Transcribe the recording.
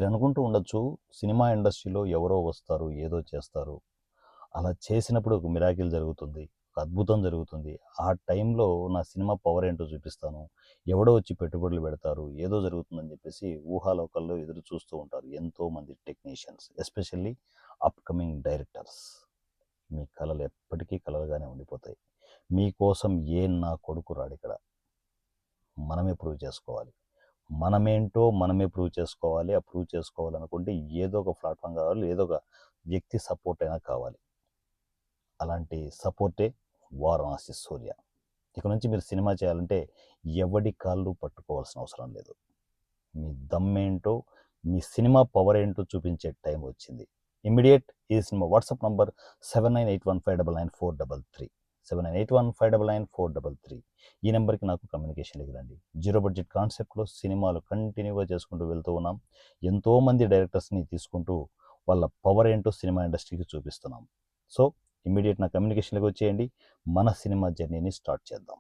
మీరు అనుకుంటూ ఉండొచ్చు, సినిమా ఇండస్ట్రీలో ఎవరో వస్తారు, ఏదో చేస్తారు. అలా చేసినప్పుడు ఒక మిరాకిల్ జరుగుతుంది. ఒక అద్భుతం జరుగుతుంది. ఆ టైంలో నా సినిమా పవర్ ఏంటో చూపిస్తాను. ఎవడో వచ్చి పెట్టుబడులు పెడతారు. ఏదో జరుగుతుందని చెప్పేసి ఊహాలోకల్లో ఎదురు చూస్తూ ఉంటారు ఎంతోమంది టెక్నీషియన్స్. Especially upcoming directors. మీ కలలు ఎప్పటికీ కలలుగానే ఉండిపోతాయి. మీకోసం ఏ నా కొడుకు రాడిక్కడ. మనమే ప్రూవ్ చేసుకోవాలి. మనమేంటో మనమే ప్రూవ్ చేసుకోవాలి. ఆ ప్రూవ్ చేసుకోవాలనుకుంటే ఏదో ఒక ప్లాట్‌ఫామ్ కావాలి. ఏదో ఒక వ్యక్తి సపోర్ట్ అయినా కావాలి. అలాంటి సపోర్టే 'వారణాసి సూర్య'. ఇక నుంచి మీరు సినిమా చేయాలంటే ఎవడి కాళ్ళు పట్టుకోవాల్సిన అవసరం లేదు. మీ దమ్మేంటో, మీ సినిమా పవర్ ఏంటో చూపించే టైం వచ్చింది. ఇమ్మీడియేట్ ఈ సినిమా వాట్సాప్ నంబర్ 7981599433 7981599433. ఈ నెంబర్కి నాకు కమ్యూనికేషన్‌లోకి రండి. జీరో బడ్జెట్ కాన్సెప్ట్‌లో సినిమాలు కంటిన్యూగా చేసుకుంటూ వెళ్తూ ఉన్నాం. ఎంతోమంది డైరెక్టర్స్‌ని తీసుకుంటూ వాళ్ళ పవర్ ఏంటో సినిమా ఇండస్ట్రీకి చూపిస్తున్నాం. సో ఇమ్మీడియేట్ నా కమ్యూనికేషన్‌లోకి వచ్చేయండి. మన సినిమా జర్నీని స్టార్ట్ చేద్దాం.